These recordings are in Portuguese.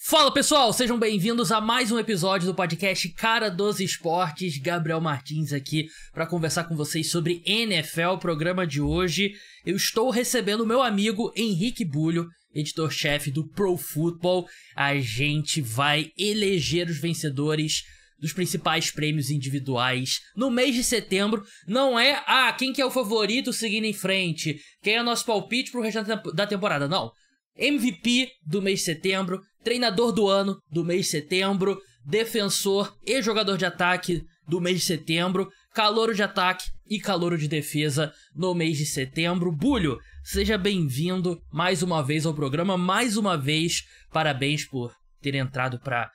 Fala pessoal, sejam bem-vindos a mais um episódio do podcast Cara dos Esportes. Gabriel Martins aqui para conversar com vocês sobre NFL. O programa de hoje eu estou recebendo meu amigo Henrique Bulho, editor-chefe do Pro Football. A gente vai eleger os vencedores dos principais prêmios individuais no mês de setembro. Não é, quem que é o favorito seguindo em frente, quem é o nosso palpite pro restante da temporada, não. MVP do mês de setembro, treinador do ano do mês de setembro, defensor e jogador de ataque do mês de setembro, calouro de ataque e calouro de defesa no mês de setembro. Bulho, seja bem-vindo mais uma vez ao programa, mais uma vez, parabéns por ter entrado para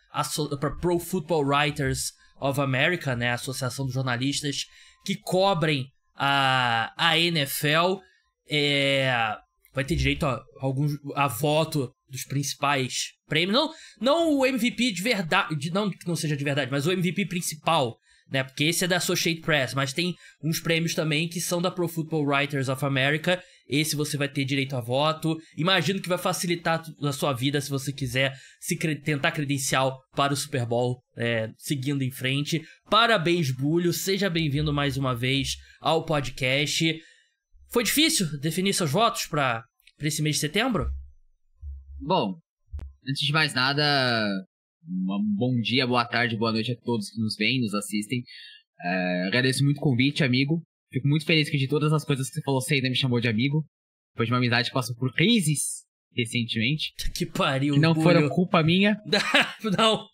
Pro Football Writers of America, né, a associação dos jornalistas que cobrem a NFL. Vai ter direito a voto dos principais prêmios. Não o MVP de verdade, não que não seja de verdade, mas o MVP principal, né? Porque esse é da Associated Press, mas tem uns prêmios também que são da Pro Football Writers of America. Esse você vai ter direito a voto. Imagino que vai facilitar a sua vida se você quiser tentar credencial para o Super Bowl, seguindo em frente. Parabéns, Bulho. Seja bem-vindo mais uma vez ao podcast. Foi difícil definir seus votos para esse mês de setembro? Bom, antes de mais nada, um bom dia, boa tarde, boa noite a todos que nos veem, nos assistem. Agradeço muito o convite, amigo. Fico muito feliz que de todas as coisas que você falou, você ainda me chamou de amigo. Depois de uma amizade que passou por crises recentemente. Que pariu, que não Bulho. Foram culpa minha. Não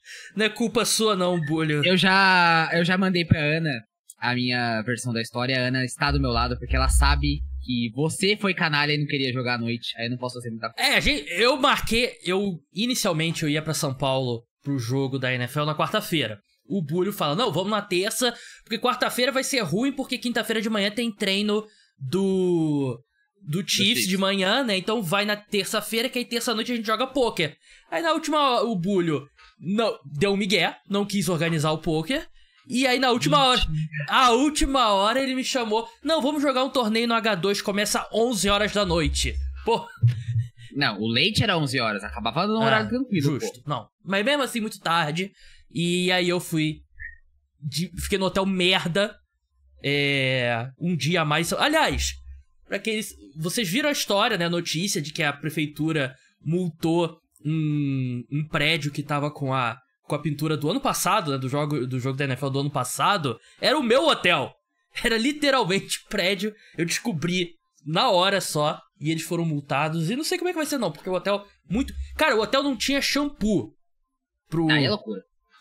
é culpa sua não, Bulho. Eu já mandei pra Ana a minha versão da história. A Ana está do meu lado porque ela sabe que você foi canalha e não queria jogar à noite. Aí eu não posso fazer muita coisa. Inicialmente eu ia pra São Paulo pro jogo da NFL na quarta-feira. O Bulho fala, não, vamos na terça, porque quarta-feira vai ser ruim, porque quinta-feira de manhã tem treino do Chiefs de manhã, né? Então vai na terça-feira, que aí terça-noite a gente joga pôquer. Aí na última o Bulho deu um migué, não quis organizar o pôquer. E aí na última hora ele me chamou, não, vamos jogar um torneio no H2, começa 11 horas da noite. Pô. Não, o leite era 11 horas, acabava no horário tranquilo. Justo, não. Mas mesmo assim, muito tarde. E aí eu fiquei no hotel merda, um dia a mais. Aliás, vocês viram a história, né, a notícia de que a prefeitura multou um prédio que tava com a pintura do ano passado, né, do jogo da NFL do ano passado. Era o meu hotel. Era literalmente prédio. Eu descobri na hora só. E eles foram multados. E não sei como é que vai ser não, porque o hotel Cara, o hotel não tinha shampoo. Aí é loucura.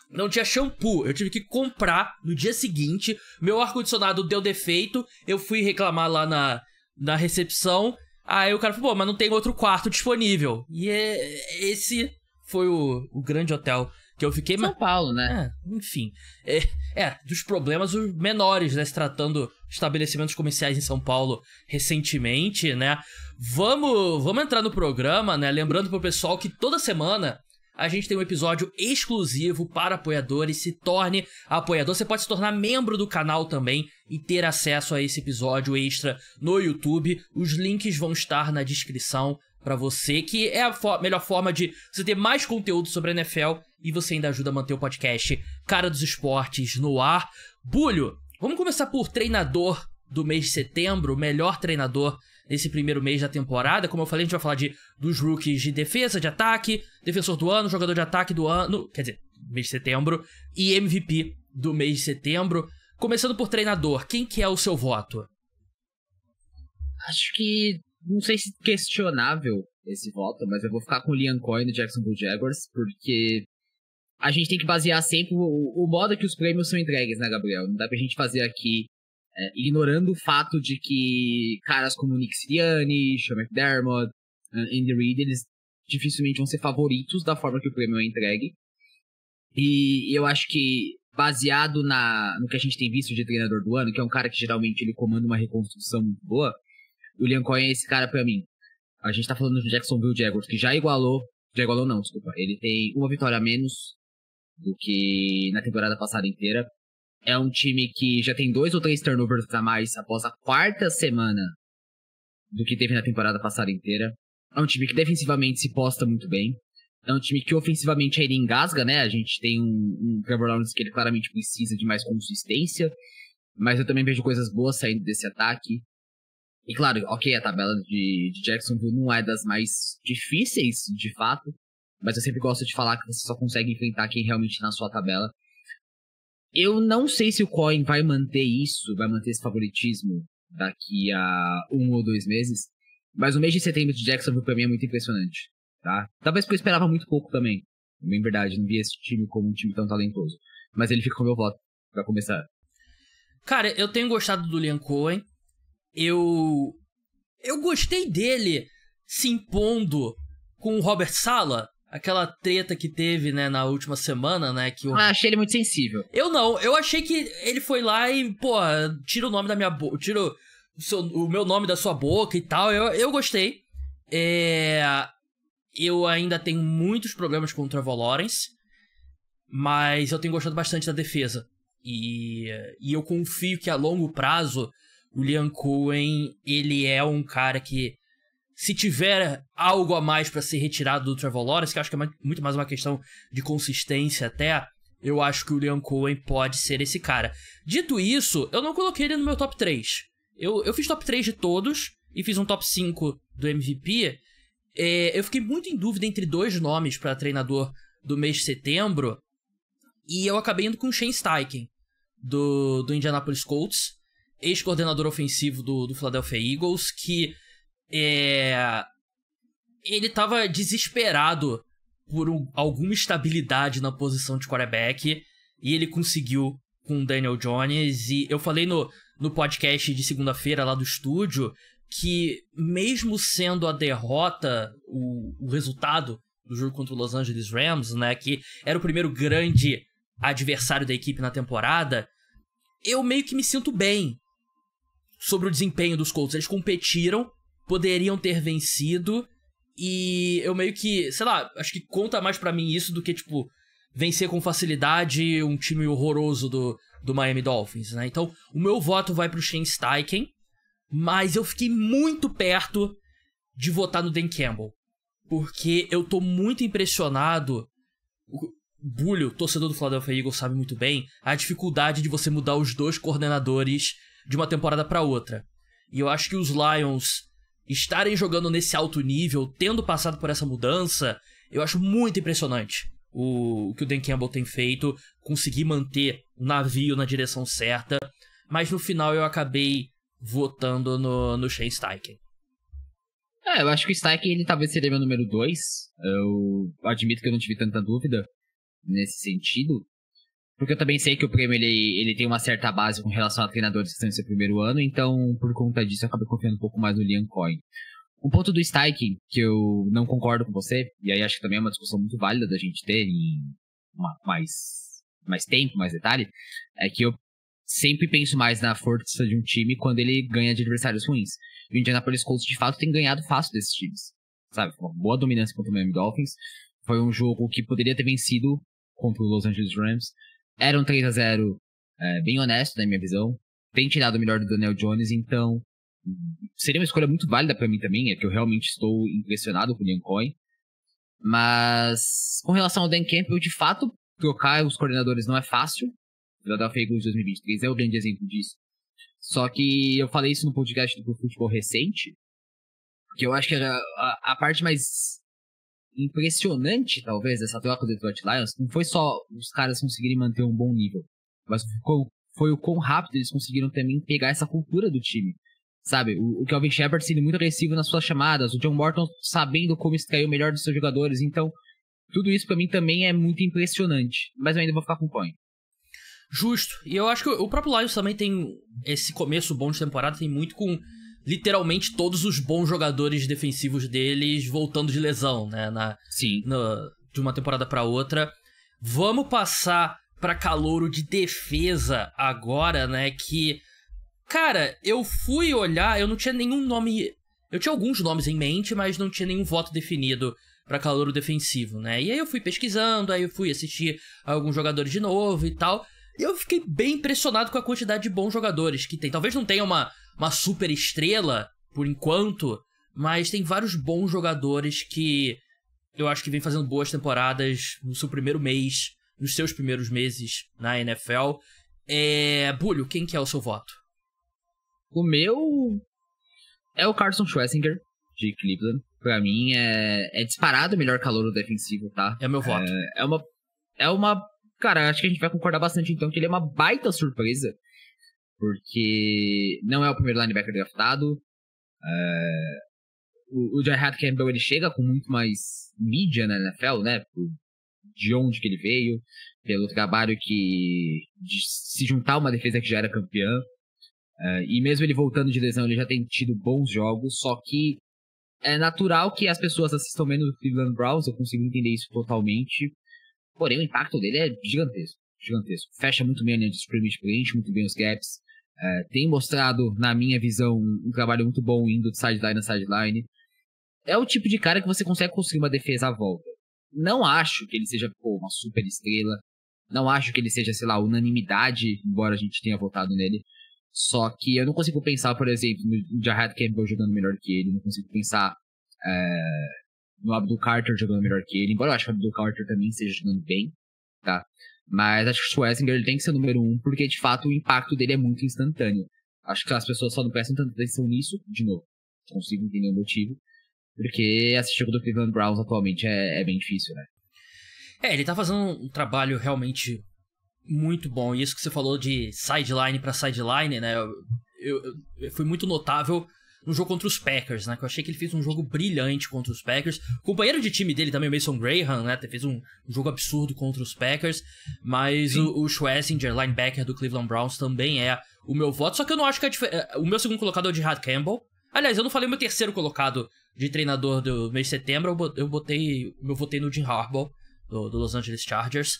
Não tinha shampoo. Eu tive que comprar no dia seguinte. Meu ar-condicionado deu defeito. Eu fui reclamar lá na recepção. Aí o cara falou, pô, mas não tem outro quarto disponível. E esse foi o grande hotel que eu fiquei. São Paulo, né? Enfim. Dos problemas os menores, né? Se tratando de estabelecimentos comerciais em São Paulo recentemente, né? Vamos entrar no programa, né? Lembrando pro pessoal que toda semana a gente tem um episódio exclusivo para apoiadores. Se torne apoiador. Você pode se tornar membro do canal também e ter acesso a esse episódio extra no YouTube. Os links vão estar na descrição pra você, que é a melhor forma de você ter mais conteúdo sobre a NFL e você ainda ajuda a manter o podcast Cara dos Esportes no ar. Bulho, vamos começar por treinador do mês de setembro, melhor treinador nesse primeiro mês da temporada. Como eu falei, a gente vai falar dos rookies de defesa, de ataque, defensor do ano, jogador de ataque do ano, quer dizer, mês de setembro, e MVP do mês de setembro. Começando por treinador, quem que é o seu voto? Acho que não sei se questionável esse voto, mas eu vou ficar com o Liam Cohen do Jacksonville Jaguars, porque a gente tem que basear sempre o modo que os prêmios são entregues, né, Gabriel? Não dá pra gente fazer aqui ignorando o fato de que caras como Nick Sirianni, Sean McDermott, Andy Reid, eles dificilmente vão ser favoritos da forma que o prêmio é entregue. E eu acho que, baseado no que a gente tem visto de treinador do ano, que é um cara que geralmente ele comanda uma reconstrução muito boa, o Liam Cohen é esse cara pra mim. A gente tá falando do Jacksonville Jaguars, que já igualou não, desculpa. Ele tem uma vitória a menos do que na temporada passada inteira. É um time que já tem 2 ou 3 turnovers a mais após a 4ª semana do que teve na temporada passada inteira. É um time que defensivamente se posta muito bem. É um time que ofensivamente ele engasga, né? A gente tem um Trevor Lawrence que ele claramente precisa de mais consistência. Mas eu também vejo coisas boas saindo desse ataque. E claro, ok, a tabela de Jacksonville não é das mais difíceis, de fato. Mas eu sempre gosto de falar que você só consegue enfrentar quem realmente tá na sua tabela. Eu não sei se o Coin vai manter isso, vai manter esse favoritismo daqui a 1 ou 2 meses. Mas o mês de setembro de Jacksonville pra mim é muito impressionante, tá? Talvez porque eu esperava muito pouco também. Bem verdade, não vi esse time como um time tão talentoso. Mas ele fica com o meu voto, pra começar. Cara, eu tenho gostado do Liam Cohen. Eu gostei dele se impondo com o Robert Saleh. Aquela treta que teve, né, na última semana, né, que eu... achei ele muito sensível. Eu achei que ele foi lá e, pô, tira o nome da minha boca, tira o meu nome da sua boca e tal. Eu gostei. Eu ainda tenho muitos problemas com o Trevor Lawrence, mas eu tenho gostado bastante da defesa. E eu confio que a longo prazo o Liam Cohen, ele é um cara que, se tiver algo a mais pra ser retirado do Trevor Lawrence, que eu acho que é muito mais uma questão de consistência até, eu acho que o Liam Cohen pode ser esse cara. Dito isso, eu não coloquei ele no meu top 3. Eu fiz top 3 de todos e fiz um top 5 do MVP. Eu fiquei muito em dúvida entre 2 nomes pra treinador do mês de setembro, e eu acabei indo com o Shane Steichen, do Indianapolis Colts, ex-coordenador ofensivo do Philadelphia Eagles, que ele tava desesperado por alguma estabilidade na posição de quarterback, e ele conseguiu com o Daniel Jones. E eu falei no podcast de segunda-feira lá do estúdio que, mesmo sendo a derrota, o resultado do jogo contra o Los Angeles Rams, né, que era o primeiro grande adversário da equipe na temporada, eu meio que me sinto bem sobre o desempenho dos Colts. Eles competiram, poderiam ter vencido, e eu meio que, sei lá, acho que conta mais pra mim isso do que, tipo, vencer com facilidade um time horroroso do Miami Dolphins, né? Então, o meu voto vai pro Shane Steichen, mas eu fiquei muito perto de votar no Dan Campbell, porque eu tô muito impressionado. O Bulho, torcedor do Philadelphia Eagles, sabe muito bem a dificuldade de você mudar os 2 coordenadores de uma temporada pra outra. E eu acho que os Lions estarem jogando nesse alto nível, tendo passado por essa mudança, eu acho muito impressionante o que o Dan Campbell tem feito, conseguir manter o navio na direção certa, mas no final eu acabei votando no Shane Steichen. Eu acho que o Steichen, ele talvez seria meu número 2. Eu admito que eu não tive tanta dúvida nesse sentido, porque eu também sei que o prêmio ele tem uma certa base com relação a treinadores que estão em seu primeiro ano, então por conta disso eu acabei confiando um pouco mais no Liam Cohen. Um ponto do Steichen que eu não concordo com você, e aí acho que também é uma discussão muito válida da gente ter em mais tempo, mais detalhe, é que eu sempre penso mais na força de um time quando ele ganha de adversários ruins. E o Indianapolis Colts de fato tem ganhado fácil desses times, sabe? Uma boa dominância contra o Miami Dolphins. Foi um jogo que poderia ter vencido contra o Los Angeles Rams. Era um 3-0 bem honesto, na minha visão. Tem tirado o melhor do Daniel Jones, então seria uma escolha muito válida pra mim também. É que eu realmente estou impressionado com o Liam Cohen. Mas com relação ao Dan Campbell, de fato, trocar os coordenadores não é fácil. O Philadelphia Eagles 2023 é o grande exemplo disso. Só que eu falei isso no podcast do Futebol recente, que eu acho que era a parte mais impressionante, talvez, dessa troca do Detroit Lions. Não foi só os caras conseguirem manter um bom nível, mas foi o quão rápido eles conseguiram também pegar essa cultura do time. Sabe, o Kelvin Shepard sendo muito agressivo nas suas chamadas, o John Morton sabendo como extrair o melhor dos seus jogadores. Então, tudo isso pra mim também é muito impressionante. Mas eu ainda vou ficar com o Cohen. Justo. E eu acho que o próprio Lions também tem esse começo bom de temporada, tem muito com literalmente todos os bons jogadores defensivos deles voltando de lesão, né? Sim. De uma temporada pra outra. Vamos passar pra calouro de defesa agora, né? Que, cara, eu fui olhar, eu não tinha nenhum nome. Eu tinha alguns nomes em mente, mas não tinha nenhum voto definido pra calouro defensivo, né? E aí eu fui pesquisando, aí eu fui assistir alguns jogadores de novo e tal. E eu fiquei bem impressionado com a quantidade de bons jogadores que tem. Talvez não tenha uma super estrela, por enquanto, mas tem vários bons jogadores que eu acho que vem fazendo boas temporadas no seu primeiro mês, nos seus primeiros meses na NFL. Bulho, quem que é o seu voto? O meu é o Carson Schwarzenegger, de Cleveland. Pra mim, é disparado o melhor calouro defensivo, tá? É o meu voto. Cara, acho que a gente vai concordar bastante, então, que ele é uma baita surpresa. Porque não é o primeiro linebacker draftado. O Jared Campbell, ele chega com muito mais mídia na NFL, né? De onde que ele veio, pelo trabalho de se juntar a uma defesa que já era campeã. E mesmo ele voltando de lesão, ele já tem tido bons jogos, só que é natural que as pessoas assistam menos o Cleveland Browns, eu consigo entender isso totalmente. Porém, o impacto dele é gigantesco, gigantesco. Fecha muito bem a linha de scrimmage, preenche muito bem os gaps. Tem mostrado, na minha visão, um trabalho muito bom indo de sideline a sideline. É o tipo de cara que você consegue construir uma defesa à volta. Não acho que ele seja uma super estrela. Não acho que ele seja, sei lá, unanimidade, embora a gente tenha votado nele. Só que eu não consigo pensar, por exemplo, no Jared Campbell jogando melhor que ele. Não consigo pensar no Abdul Carter jogando melhor que ele. Embora eu acho que o Abdul Carter também esteja jogando bem, tá? Mas acho que o Schwarzenegger ele tem que ser o número 1, porque de fato o impacto dele é muito instantâneo. Acho que as pessoas só não prestam tanta atenção nisso, de novo. Não consigo entender o motivo. Porque assistir o do Cleveland Browns atualmente é bem difícil, né? Ele tá fazendo um trabalho realmente muito bom. E isso que você falou de sideline pra sideline, né? Foi muito notável no jogo contra os Packers, né? Que eu achei que ele fez um jogo brilhante contra os Packers. O companheiro de time dele também, o Mason Graham, né? Fez um jogo absurdo contra os Packers. Mas o Schwarzenegger, linebacker do Cleveland Browns, também é o meu voto. Só que eu não acho que o meu segundo colocado é o Jared Campbell. Aliás, eu não falei o meu terceiro colocado de treinador do mês de setembro. Eu votei no Jim Harbaugh, do Los Angeles Chargers.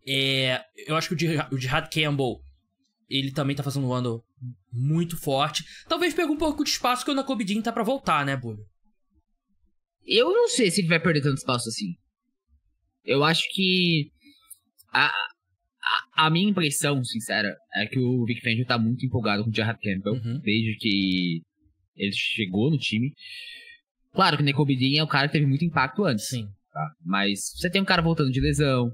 Eu acho que o Jared Campbell, ele também tá fazendo um ano muito forte. Talvez pegue um pouco de espaço que o Nakobe Dean tá pra voltar, né, Bulho? Eu não sei se ele vai perder tanto espaço assim. Eu acho que a minha impressão, sincera, é que o Vic Fangio tá muito empolgado com o Jared Campbell, desde que ele chegou no time. Claro que o Nakobe Dean é um cara que teve muito impacto antes. Sim. Tá? Mas você tem um cara voltando de lesão,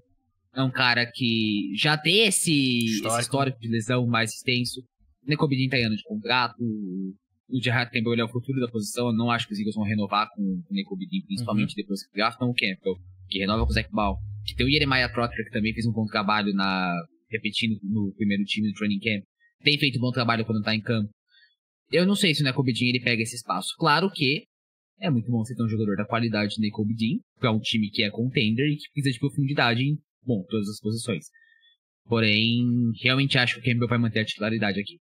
é um cara que já tem esse histórico de lesão mais extenso. O Nakobe Dean tá em ano de contrato. O Jared Campbell ele é o futuro da posição. Eu não acho que os Eagles vão renovar com o Nakobe Dean, principalmente depois que draftam o Campbell, que renova com o Zach Ball, que tem o Jeremiah Trotter, que também fez um bom trabalho repetindo no primeiro time do training camp. Tem feito um bom trabalho quando tá em campo. Eu não sei se o Nakobe Dean ele pega esse espaço. Claro que é muito bom você ter um jogador da qualidade do Nakobe Dean, pra um time que é contender e que precisa de profundidade em, todas as posições. Porém, realmente acho que o Campbell vai manter a titularidade aqui.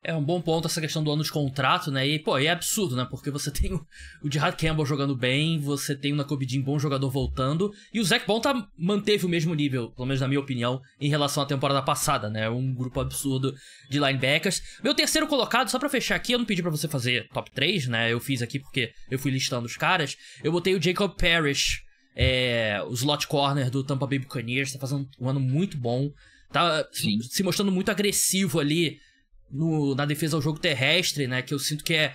É um bom ponto essa questão do ano de contrato, né? E, é absurdo, né? Porque você tem o Jared Campbell jogando bem, você tem o Nakobe Dean, bom jogador, voltando, e o Zach Bond manteve o mesmo nível, pelo menos na minha opinião, em relação à temporada passada, né? Um grupo absurdo de linebackers. Meu terceiro colocado, só pra fechar aqui, eu não pedi pra você fazer top 3, né? Eu fiz aqui porque eu fui listando os caras. Eu botei o Jacob Parrish, o slot corner do Tampa Bay Buccaneers, tá fazendo um ano muito bom, tá se mostrando muito agressivo ali na defesa ao jogo terrestre, né, que eu sinto que é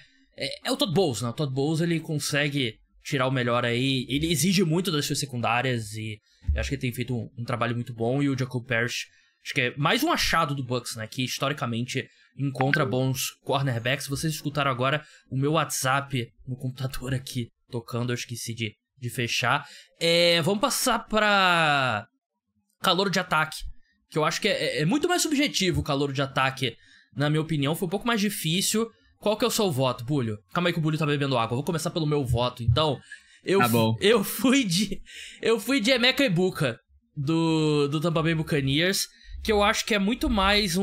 o Todd Bowles, né, o Todd Bowles ele consegue tirar o melhor aí, ele exige muito das suas secundárias e eu acho que ele tem feito um trabalho muito bom. E o Jacob Parrish, acho que é mais um achado do Bucs, né, que historicamente encontra bons cornerbacks. Vocês escutaram agora o meu WhatsApp no computador aqui tocando, eu esqueci de fechar. Vamos passar pra calouro de ataque, que eu acho que é muito mais subjetivo o calouro de ataque. Na minha opinião, foi um pouco mais difícil. Qual que é o seu voto, Bulho? Calma aí que o Bulho tá bebendo água. Eu vou começar pelo meu voto, então. Eu fui de Emeka Egbuka, do Tampa Bay Buccaneers, que eu acho que é muito mais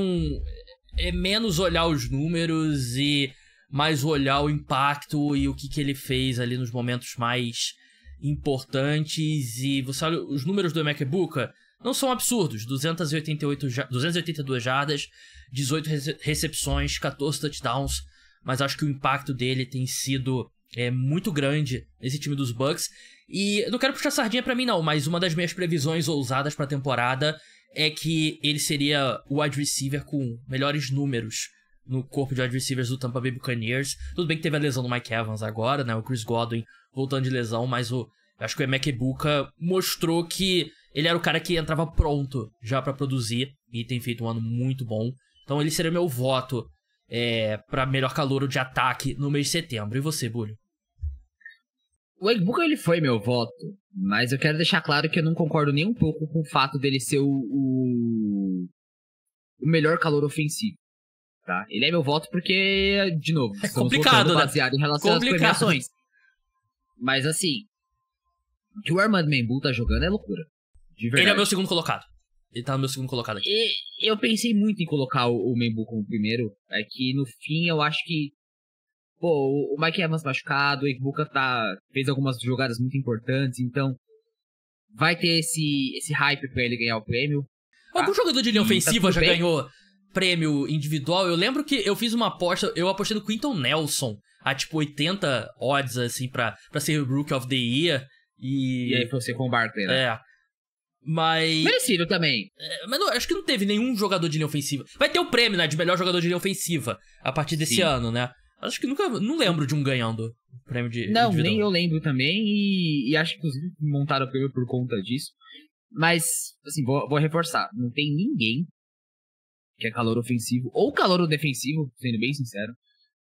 menos olhar os números e mais olhar o impacto e o que ele fez ali nos momentos mais importantes. E você olha, os números do Emeka Egbuka não são absurdos. 282 jardas, 18 recepções, 14 touchdowns. Mas acho que o impacto dele tem sido muito grande nesse time dos Bucs. E não quero puxar sardinha pra mim não, mas uma das minhas previsões ousadas pra temporada é que ele seria o wide receiver com melhores números no corpo de wide receivers do Tampa Bay Buccaneers. Tudo bem que teve a lesão do Mike Evans agora, né? O Chris Godwin voltando de lesão, mas o Eu acho que o Emeka Egbuka mostrou que ele era o cara que entrava pronto já pra produzir e tem feito um ano muito bom. Então ele seria meu voto pra melhor calouro de ataque no mês de setembro. E você, Bulho? O Egbuka, ele foi meu voto, mas eu quero deixar claro que eu não concordo nem um pouco com o fato dele ser o melhor calor ofensivo, tá? Ele é meu voto porque, de novo, é complicado, né? Baseado em relação às premiações. Mas assim, o que o Armando Membu tá jogando é loucura. De verdade. Ele é o meu segundo colocado. Ele tá no meu segundo colocado aqui. E eu pensei muito em colocar o Membu como primeiro. É que no fim eu acho que o Mike Evans machucado, o Egbuka fez algumas jogadas muito importantes, então vai ter esse hype pra ele ganhar o prêmio. Tá? Algum jogador de linha ofensiva tá já bem? ganhou prêmio individual? Eu lembro que eu fiz uma aposta, eu apostei no Quinton Nelson, a tipo 80 odds, assim, pra ser o Rookie of the Year. E aí você com o Barkley, né? Mas... merecido também. Mas não, acho que não teve nenhum jogador de linha ofensiva. Vai ter o prêmio, né, de melhor jogador de linha ofensiva a partir desse ano, né? Acho que não lembro de um ganhando o prêmio de Não, individual. nem eu lembro também, e acho que inclusive montaram o prêmio por conta disso. Mas, assim, vou reforçar. Não tem ninguém que é calor ofensivo ou calor defensivo, sendo bem sincero.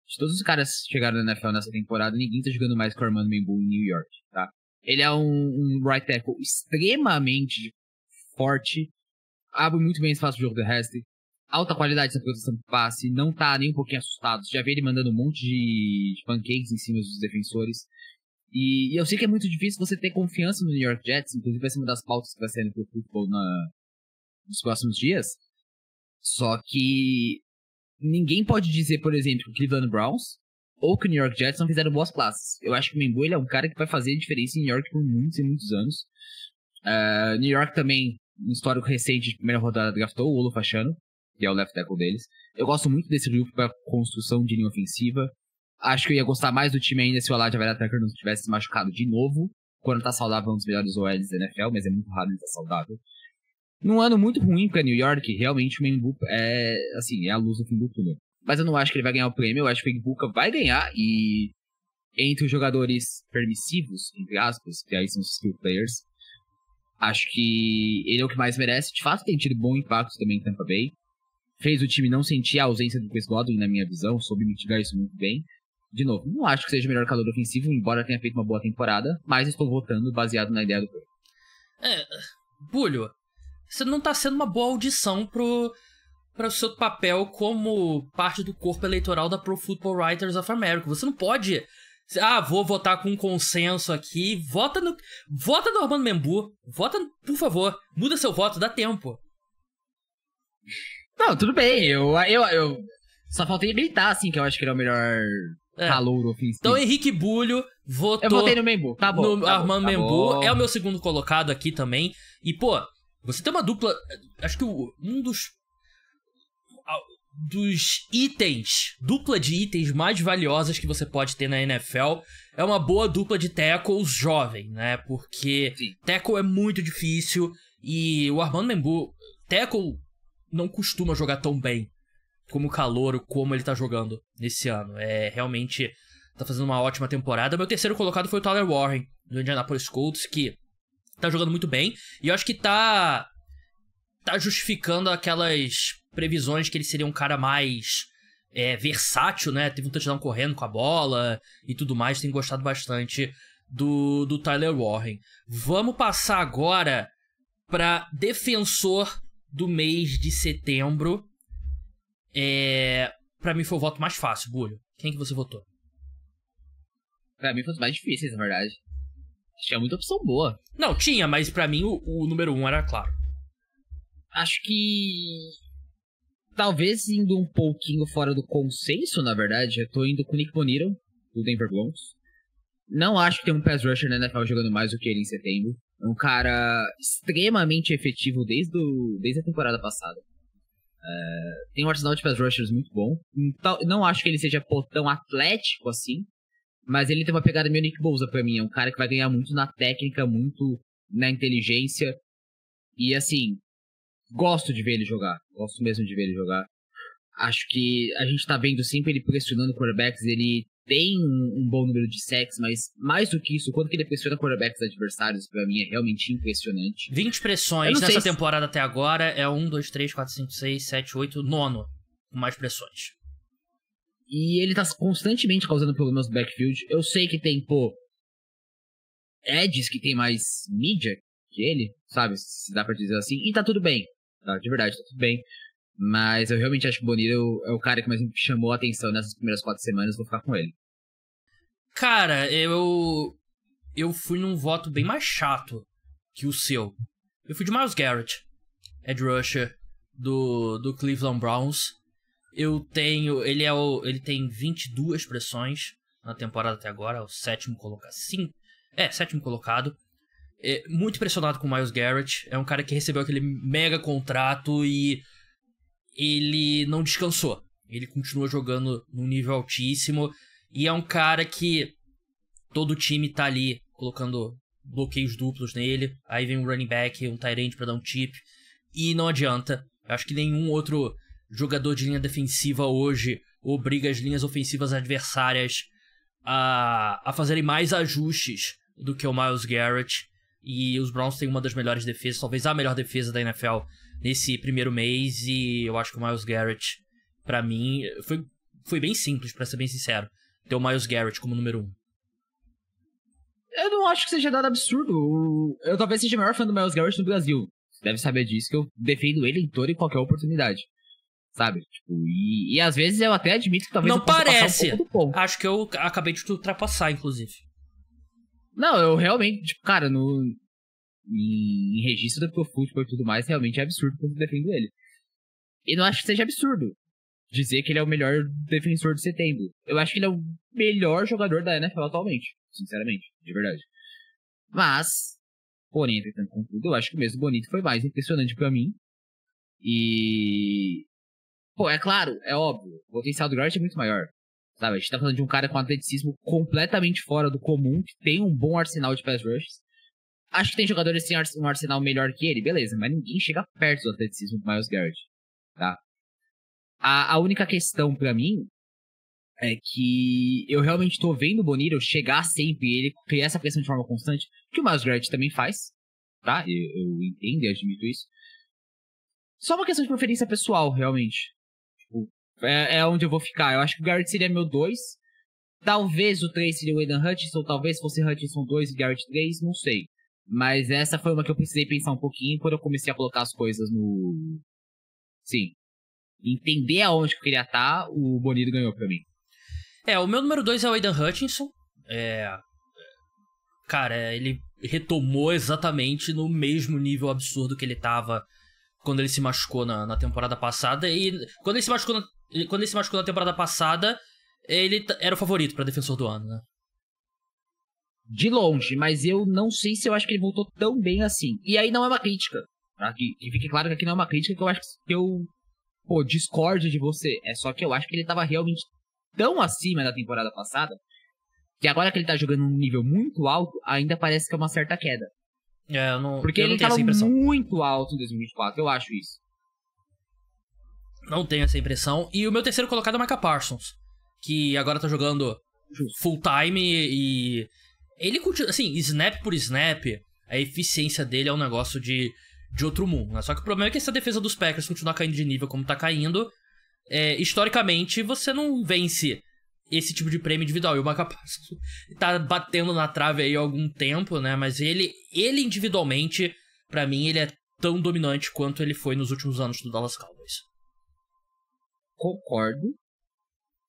De todos os caras que chegaram na NFL nessa temporada, ninguém tá jogando mais com o Armando Membu em New York, tá? Ele é um right tackle extremamente forte, abre muito bem espaço pro jogo terrestre, alta qualidade na proteção do passe, não tá nem um pouquinho assustado. Você já vê ele mandando um monte de pancakes em cima dos defensores. E eu sei que é muito difícil você ter confiança no New York Jets, inclusive vai ser uma das pautas que vai ser no Pro Football nos próximos dias. Só que ninguém pode dizer, por exemplo, que o Cleveland Browns ou que o New York Jets não fizeram boas classes. Eu acho que o Membu, ele é um cara que vai fazer a diferença em New York por muitos e muitos anos. New York também, um histórico recente de primeira rodada, draftou o Olo Fashanu, que é o left tackle deles. Eu gosto muito desse grupo para construção de linha ofensiva. Acho que eu ia gostar mais do time ainda se o Elijah Vera Tucker não tivesse se machucado de novo. Quando tá saudável, é um dos melhores OLs da NFL, mas é muito raro ele estar saudável. Num ano muito ruim pra New York, realmente o Membu é a luz do fim do túnel. Mas eu não acho que ele vai ganhar o prêmio, eu acho que o Egbuka vai ganhar, e entre os jogadores permissivos, entre aspas, que aí são os skill players, acho que ele é o que mais merece. De fato, tem tido bom impacto também em Tampa Bay. Fez o time não sentir a ausência do Chris Godwin, na minha visão, soube mitigar isso muito bem. De novo, não acho que seja o melhor calor ofensivo, embora tenha feito uma boa temporada, mas estou votando baseado na ideia do prêmio. Bulho, você não tá sendo uma boa audição para o seu papel como parte do corpo eleitoral da Pro Football Writers of America. Você não pode... vou votar com consenso aqui. Vota no Armando Membu. Vota, por favor. Muda seu voto, dá tempo. Não, tudo bem. Eu só faltei gritar, assim, que eu acho que ele é o melhor calor ofensivo. Então, Henrique Bulho votou... Eu votei no Membu, tá bom. No Armando Membu. É o meu segundo colocado aqui também. E, pô, você tem uma dupla... Acho que um dos itens, dupla de itens mais valiosas que você pode ter na NFL é uma boa dupla de tackles jovem, né? Porque tackle é muito difícil e o Armando Membu, tackle não costuma jogar tão bem como o calouro, como ele tá jogando nesse ano. Realmente tá fazendo uma ótima temporada. Meu terceiro colocado foi o Tyler Warren, do Indianapolis Colts, que tá jogando muito bem. E eu acho que tá justificando aquelas previsões que ele seria um cara mais versátil, né? Teve um touchdown correndo com a bola e tudo mais. Tenho gostado bastante do Tyler Warren. Vamos passar agora pra defensor do mês de setembro. Pra mim foi o voto mais fácil, Bulho. Quem que você votou? Pra mim foi os mais difíceis, na verdade. Tinha muita opção boa. Não, tinha, mas pra mim o número 1 era claro. Acho que... talvez indo um pouquinho fora do consenso, na verdade, eu tô indo com o Nick Bonito, do Denver Broncos. Não acho que tem um pass rusher na NFL jogando mais do que ele em setembro. É um cara extremamente efetivo desde a temporada passada. Tem um arsenal de pass rushers muito bom. Então, não acho que ele seja tão atlético assim, mas ele tem uma pegada meio Nick Bosa pra mim. É um cara que vai ganhar muito na técnica, muito na inteligência. E assim, gosto de ver ele jogar. Gosto mesmo de ver ele jogar. Acho que a gente tá vendo sempre ele pressionando quarterbacks. Ele tem um bom número de sacks, mas mais do que isso, quanto que ele pressiona quarterbacks adversários, pra mim é realmente impressionante. 20 pressões nessa temporada até agora é 1, 2, 3, 4, 5, 6, 7, 8, nono com mais pressões. E ele tá constantemente causando problemas no backfield. Eu sei que tem, edges que tem mais mídia que ele, sabe? Se dá pra dizer assim. E tá tudo bem. Tá, de verdade, tá tudo bem. Mas eu realmente acho que o Bonito é o cara que mais me chamou a atenção nessas primeiras 4 semanas. Vou ficar com ele. Cara, eu fui num voto bem mais chato que o seu. Eu fui de Myles Garrett, edge rusher do Cleveland Browns. Ele tem 22 pressões na temporada até agora, é o sétimo colocado. Sim, sétimo colocado. Muito impressionado com o Myles Garrett. É um cara que recebeu aquele mega contrato e ele não descansou. Ele continua jogando num nível altíssimo. E é um cara que todo time tá ali colocando bloqueios duplos nele. Aí vem um running back, um tight end pra dar um tip. E não adianta. Eu acho que nenhum outro jogador de linha defensiva hoje obriga as linhas ofensivas adversárias a fazerem mais ajustes do que o Myles Garrett. E os Browns têm uma das melhores defesas, talvez a melhor defesa da NFL nesse primeiro mês. E eu acho que o Myles Garrett, pra mim, foi bem simples, pra ser bem sincero, ter o Myles Garrett como número 1. Eu não acho que seja nada absurdo. Eu talvez seja o maior fã do Myles Garrett no Brasil. Você deve saber disso, que eu defendo ele em toda e qualquer oportunidade. Sabe? Tipo, e às vezes eu até admito que talvez não eu possa parece. Passar um pouco do ponto. Acho que eu acabei de te ultrapassar, inclusive. Não, eu realmente, tipo, cara, em registro da Pro Football e tudo mais, realmente é absurdo quando eu defendo ele. E não acho que seja absurdo dizer que ele é o melhor defensor de setembro. Eu acho que ele é o melhor jogador da NFL atualmente, sinceramente, de verdade. Mas, porém, entretanto, contudo, eu acho que o mesmo Bonito foi mais impressionante pra mim. E... é claro, é óbvio, o potencial do Garrett é muito maior. Sabe, a gente tá falando de um cara com atleticismo completamente fora do comum, que tem um bom arsenal de pass rushes. Acho que tem jogadores que têm um arsenal melhor que ele, beleza, mas ninguém chega perto do atleticismo do Myles Garrett, tá? A única questão pra mim é que eu realmente tô vendo o Bonito chegar sempre e ele criar essa pressão de forma constante, que o Myles Garrett também faz, tá? Eu entendo e admito isso. Só uma questão de preferência pessoal, realmente. É onde eu vou ficar. Eu acho que o Garrett seria meu 2. Talvez o 3 seria o Aidan Hutchinson. Talvez fosse Hutchinson 2 e Garrett 3. Não sei. Mas essa foi uma que eu precisei pensar um pouquinho quando eu comecei a colocar as coisas no... Sim. Entender aonde que eu queria estar, o Bonito ganhou pra mim. O meu número 2 é o Aidan Hutchinson. Cara, ele retomou exatamente no mesmo nível absurdo que ele tava quando ele se machucou na temporada passada. E quando ele se machucou na temporada passada, ele era o favorito pra defensor do ano, né? De longe, mas eu não sei se eu acho que ele voltou tão bem assim. E aí não é uma crítica, tá? Que fique claro que aqui não é uma crítica, que eu acho que eu discordo de você. É só que eu acho que ele tava realmente tão acima da temporada passada, que agora que ele tá jogando num nível muito alto, ainda parece que é uma certa queda. Porque ele tava muito alto em 2024, eu acho isso. Não tenho essa impressão. E o meu terceiro colocado é o Micah Parsons, que agora tá jogando full time e ele continua, assim, snap por snap, a eficiência dele é um negócio de outro mundo, né? Só que o problema é que essa defesa dos Packers continua caindo de nível como tá caindo. Historicamente, você não vence esse tipo de prêmio individual. E o Micah Parsons tá batendo na trave aí há algum tempo, né? Mas ele individualmente, pra mim, ele é tão dominante quanto ele foi nos últimos anos do Dallas Cowboys. Concordo.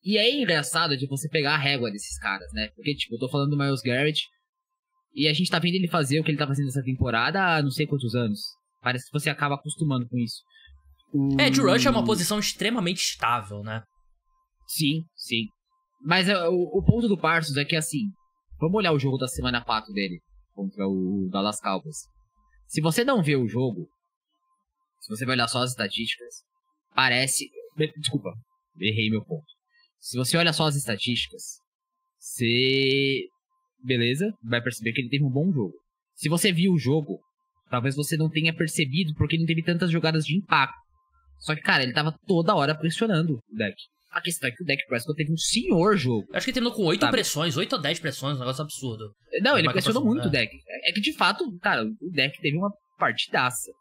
E é engraçado de você pegar a régua desses caras, né? Porque, tipo, eu tô falando do Myles Garrett e a gente tá vendo ele fazer o que ele tá fazendo essa temporada há não sei quantos anos. Parece que você acaba acostumando com isso. Edge rush é uma posição extremamente estável, né? Sim, sim. Mas o ponto do Parsons é que, assim, vamos olhar o jogo da semana 4 dele contra o Dallas Cowboys. Se você não vê o jogo, se você vai olhar só as estatísticas, parece... Desculpa, errei meu ponto. Se você olha só as estatísticas, você... beleza, vai perceber que ele teve um bom jogo. Se você viu o jogo, talvez você não tenha percebido porque ele não teve tantas jogadas de impacto. Só que, cara, ele tava toda hora pressionando o deck. A questão é que o Dak Prescott teve um senhor jogo. Eu acho que ele terminou com 8 pressões, 8 ou 10 pressões, um negócio absurdo. Não, ele pressionou muito o Dak. É que, de fato, cara, o Dak teve uma partidaça.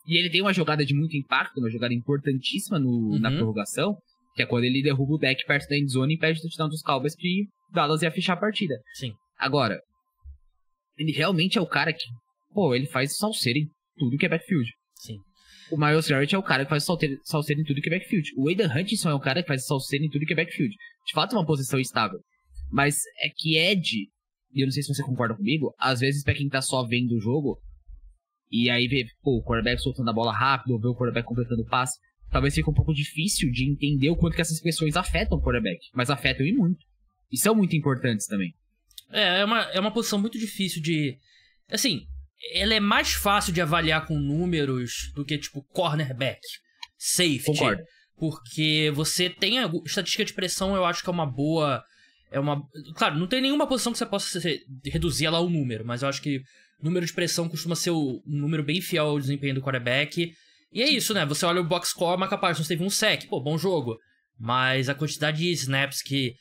E ele tem uma jogada de muito impacto, uma jogada importantíssima na prorrogação, que é quando ele derruba o Dak perto da endzone e impede o touchdown dos Cowboys que Dallas ia fechar a partida. Sim. Agora, ele realmente é o cara que, pô, ele faz salseiro em tudo que é backfield. Sim. O Myles Garrett é o cara que faz salseiro em tudo que é backfield. O Aidan Hutchinson é o cara que faz salseiro em tudo que é backfield. De fato, é uma posição estável. Mas é que Ed, e eu não sei se você concorda comigo, às vezes pra quem tá só vendo o jogo, e aí vê, pô, o quarterback soltando a bola rápido, ou vê o quarterback completando o passe, talvez fique um pouco difícil de entender o quanto que essas pressões afetam o quarterback. Mas afetam e muito. E são muito importantes também. É uma posição muito difícil de... Assim, ela é mais fácil de avaliar com números do que, tipo, cornerback, safety. Concordo. Porque você tem a estatística de pressão, eu acho que é uma boa... Claro, não tem nenhuma posição que você possa reduzir ela ao número, mas eu acho que número de pressão costuma ser um número bem fiel ao desempenho do quarterback. E é isso, né? Você olha o box score, Micah Parsons teve um sack, pô, bom jogo. Mas a quantidade de snaps que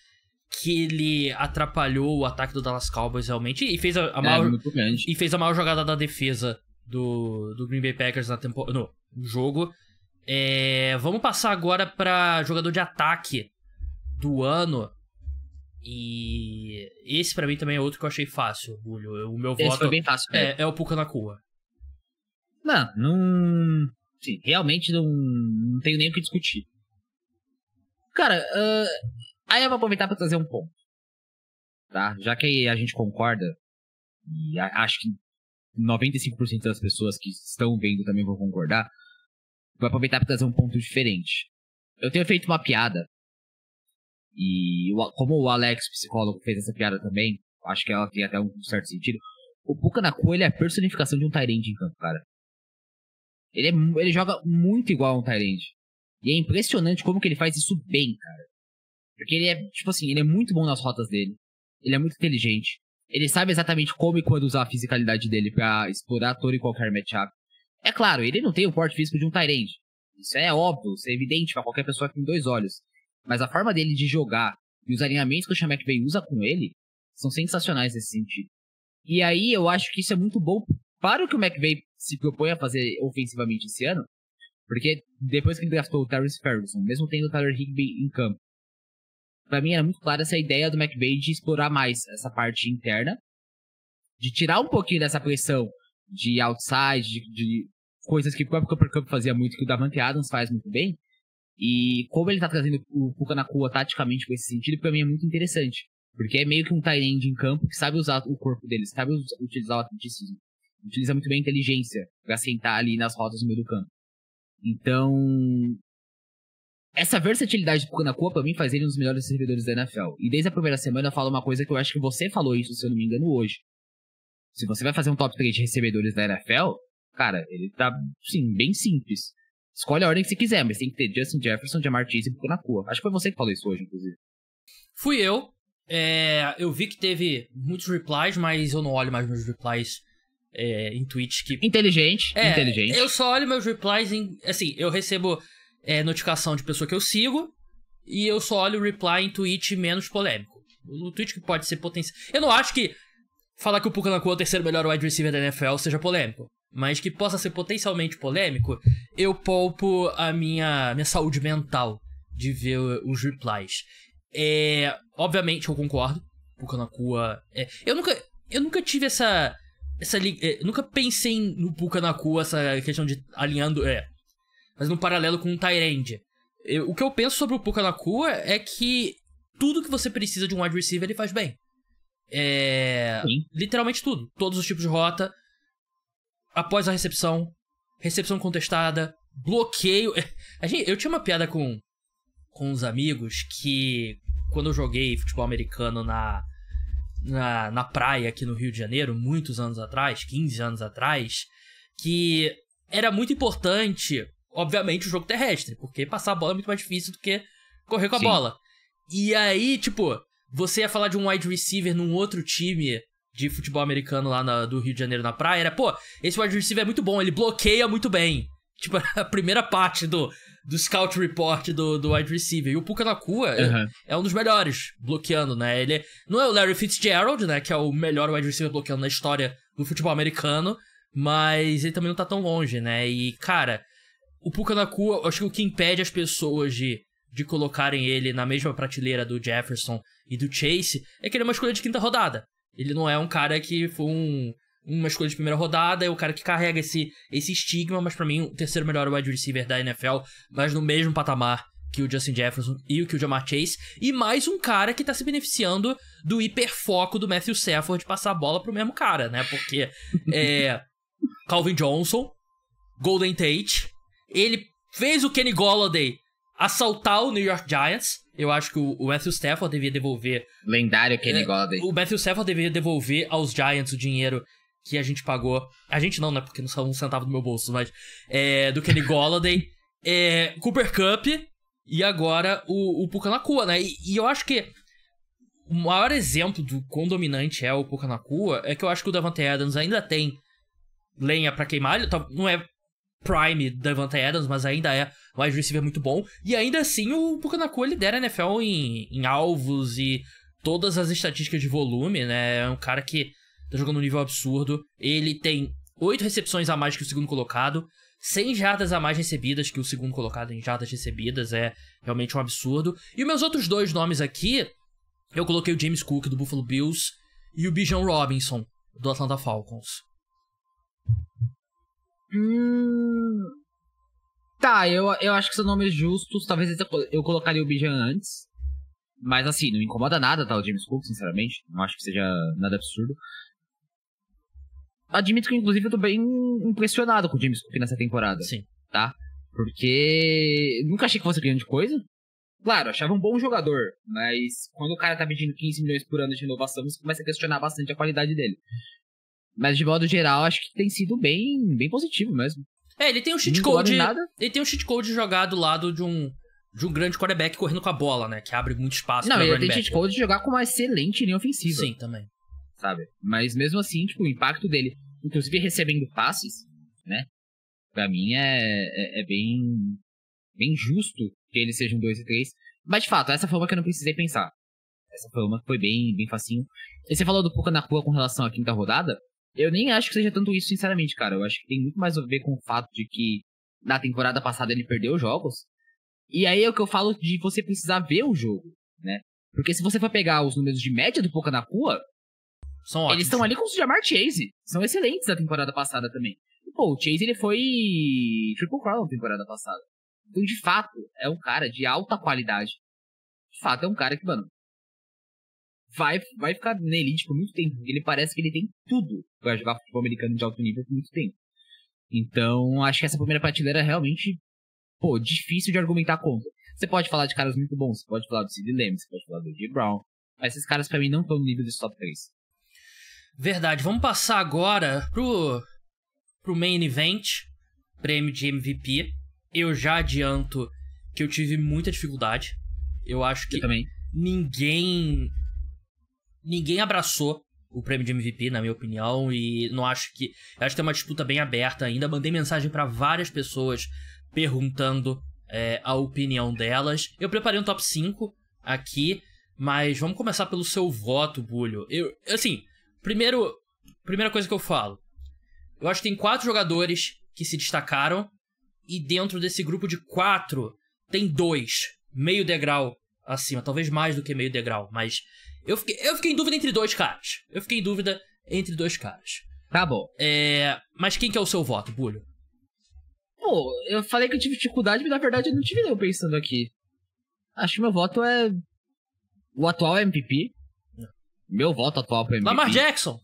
ele atrapalhou o ataque do Dallas Cowboys realmente e fez a maior jogada da defesa do Green Bay Packers no jogo. Vamos passar agora para jogador de ataque do ano. E esse pra mim também é outro que eu achei fácil, Julio. O meu voto foi bem fácil, é o Puka Nacua. Não... Sim, realmente não tenho nem o que discutir. Cara, aí eu vou aproveitar pra trazer um ponto, tá? Já que a gente concorda, e acho que 95% das pessoas que estão vendo também vão concordar, vou aproveitar pra trazer um ponto diferente. Eu tenho feito uma piada, e como o Alex, psicólogo, fez essa piada também, acho que ela tem até um certo sentido. O Puka Nacua, ele é a personificação de um tight end em campo, cara. Ele joga muito igual a um tight end. E é impressionante como que ele faz isso bem, cara. Porque ele é, tipo assim, ele é muito bom nas rotas dele. Ele é muito inteligente. Ele sabe exatamente como e quando usar a fisicalidade dele pra explorar todo e qualquer matchup. É claro, ele não tem o porte físico de um tight end. Isso é óbvio, isso é evidente pra qualquer pessoa que tem 2 olhos. Mas a forma dele de jogar e os alinhamentos que o Sean McVay usa com ele são sensacionais nesse sentido. E aí eu acho que isso é muito bom para o que o McVay se propõe a fazer ofensivamente esse ano. Porque depois que ele draftou o Terrence Ferguson, mesmo tendo o Tyler Higbee em campo, pra mim era muito clara essa ideia do McVay de explorar mais essa parte interna, de tirar um pouquinho dessa pressão de outside, de coisas que o próprio Cooper Kupp fazia muito, que o Davante Adams faz muito bem. E como ele tá trazendo o Puka Nacua taticamente com esse sentido, pra mim é muito interessante. Porque é meio que um tight end em campo que sabe usar o corpo dele, sabe utilizar o atleticismo. Utiliza muito bem a inteligência pra sentar ali nas rotas no meio do campo. Então, essa versatilidade do Puka Nacua, pra mim, faz ele um dos melhores recebedores da NFL. E desde a primeira semana eu falo uma coisa que eu acho que você falou isso, se eu não me engano, hoje. Se você vai fazer um top 3 de recebedores da NFL, cara, ele tá, sim, bem simples. Escolhe a ordem que você quiser, mas tem que ter Justin Jefferson, Ja'Marr Chase e Puka Nacua. Acho que foi você que falou isso hoje, inclusive. Fui eu. Eu vi que teve muitos replies, mas eu não olho mais meus replies em tweets que... Inteligente. Eu só olho meus replies em... Assim, eu recebo notificação de pessoa que eu sigo e eu só olho o reply em tweet menos polêmico. O tweet que pode ser potencial... Eu não acho que falar que o Puka Nacua é o terceiro melhor wide receiver da NFL seja polêmico. Mas que possa ser potencialmente polêmico, eu poupo a minha saúde mental de ver os replies. Obviamente eu concordo. Puka Nacua. Eu nunca tive essa nunca pensei no Puka Nacua, essa questão de alinhando. Mas no paralelo com um tight end. O que eu penso sobre o Puka Nacua é que tudo que você precisa de um wide receiver ele faz bem. Literalmente tudo. Todos os tipos de rota. Após a recepção contestada, bloqueio. Eu tinha uma piada com uns amigos que quando eu joguei futebol americano na praia aqui no Rio de Janeiro, muitos anos atrás, 15 anos atrás, que era muito importante, obviamente, o jogo terrestre, porque passar a bola é muito mais difícil do que correr com a bola. E aí, tipo, você ia falar de um wide receiver num outro time de futebol americano lá do Rio de Janeiro na praia, esse wide receiver é muito bom, ele bloqueia muito bem. Tipo, a primeira parte do scout report do wide receiver. E o Puka Nacua é um dos melhores bloqueando, né? Ele não é o Larry Fitzgerald, né? Que é o melhor wide receiver bloqueando na história do futebol americano, mas ele também não tá tão longe, né? E, cara, o Puka Nacua, acho que o que impede as pessoas de colocarem ele na mesma prateleira do Jefferson e do Chase é que ele é uma escolha de quinta rodada. Ele não é um cara que foi uma escolha de primeira rodada, é o cara que carrega esse estigma, mas pra mim o terceiro melhor wide receiver da NFL, mas no mesmo patamar que o Justin Jefferson e que o Ja'Marr Chase, e mais um cara que tá se beneficiando do hiperfoco do Matthew Stafford de passar a bola pro mesmo cara, né? Porque Calvin Johnson, Golden Tate, ele fez o Kenny Golladay assaltar o New York Giants. Eu acho que o Matthew Stafford devia devolver... Lendário Kenny Golladay. O Matthew Stafford deveria devolver aos Giants o dinheiro que a gente pagou. A gente não, né? Porque não saiu um centavo do meu bolso, mas... do Kenny Golladay. Cooper Kupp e agora o Puka Nacua, né? E eu acho que o maior exemplo do quão dominante é o Puka Nacua é que eu acho que o Davante Adams ainda tem lenha pra queimar. Ele não é prime Davante Adams, mas ainda é um wide receiver muito bom. E ainda assim o Puka Nacua lidera a NFL em alvos e todas as estatísticas de volume, né? É um cara que tá jogando um nível absurdo. Ele tem 8 recepções a mais que o segundo colocado, 100 jardas a mais recebidas que o segundo colocado em jardas recebidas. É realmente um absurdo. E os meus outros dois nomes aqui, eu coloquei o James Cook do Buffalo Bills e o Bijan Robinson do Atlanta Falcons. Tá, eu acho que são nomes justos. Talvez eu colocaria o Bijan antes. Mas assim, não me incomoda nada, tá? O James Cook, sinceramente. Não acho que seja nada absurdo. Admito que, inclusive, eu tô bem impressionado com o James Cook nessa temporada. Sim. Tá? Porque nunca achei que fosse grande coisa. Claro, achava um bom jogador. Mas quando o cara tá pedindo 15 milhões por ano de renovação, você começa a questionar bastante a qualidade dele. Mas de modo geral, acho que tem sido bem positivo mesmo. Ele tem um cheat code. Ele tem um cheat code jogado do lado de um grande quarterback correndo com a bola, né? Que abre muito espaço pra running back. Não, ele tem cheat code de jogar com uma excelente linha ofensiva. Sim, também. Sabe? Mas mesmo assim, tipo, o impacto dele, inclusive recebendo passes, né? Pra mim é bem justo que eles sejam 2 e 3. Mas de fato, essa foi uma que eu não precisei pensar. Essa foi uma que foi bem facinho. E você falou do Puka Nacua com relação à quinta rodada. Eu nem acho que seja tanto isso, sinceramente, cara. Eu acho que tem muito mais a ver com o fato de que na temporada passada ele perdeu jogos. E aí é o que eu falo de você precisar ver o jogo, né? Porque se você for pegar os números de média do Puka Nacua, são ótimos. Eles estão ali com o Ja'Marr Chase. São excelentes na temporada passada também. E, pô, o Chase ele foi Triple Crown na temporada passada. Então, de fato, é um cara de alta qualidade. De fato, é um cara que, mano, vai ficar na elite por muito tempo. Ele parece que ele tem tudo pra jogar futebol americano de alto nível por muito tempo. Então, acho que essa primeira prateleira é realmente, pô, difícil de argumentar contra. Você pode falar de caras muito bons. Você pode falar do CeeDee Lamb, você pode falar do A.J. Brown. Mas esses caras, pra mim, não estão no nível desse top 3. Verdade. Vamos passar agora pro main event, prêmio de MVP. Eu já adianto que eu tive muita dificuldade. Eu acho que ninguém abraçou o prêmio de MVP, na minha opinião, e não acho que... Eu acho que tem uma disputa bem aberta ainda. Mandei mensagem pra várias pessoas perguntando a opinião delas. Eu preparei um top 5 aqui, mas vamos começar pelo seu voto, Bulho. Primeira coisa que eu falo. Eu acho que tem 4 jogadores que se destacaram, e dentro desse grupo de 4, tem 2, meio degrau acima. Talvez mais do que meio degrau, mas eu fiquei em dúvida entre 2 caras. Tá bom. Mas quem que é o seu voto, Bulho? Pô, eu falei que eu tive dificuldade, mas na verdade eu não tive nenhum pensando aqui. Acho que meu voto é o atual MVP. Meu voto atual pro MVP. Lamar Jackson!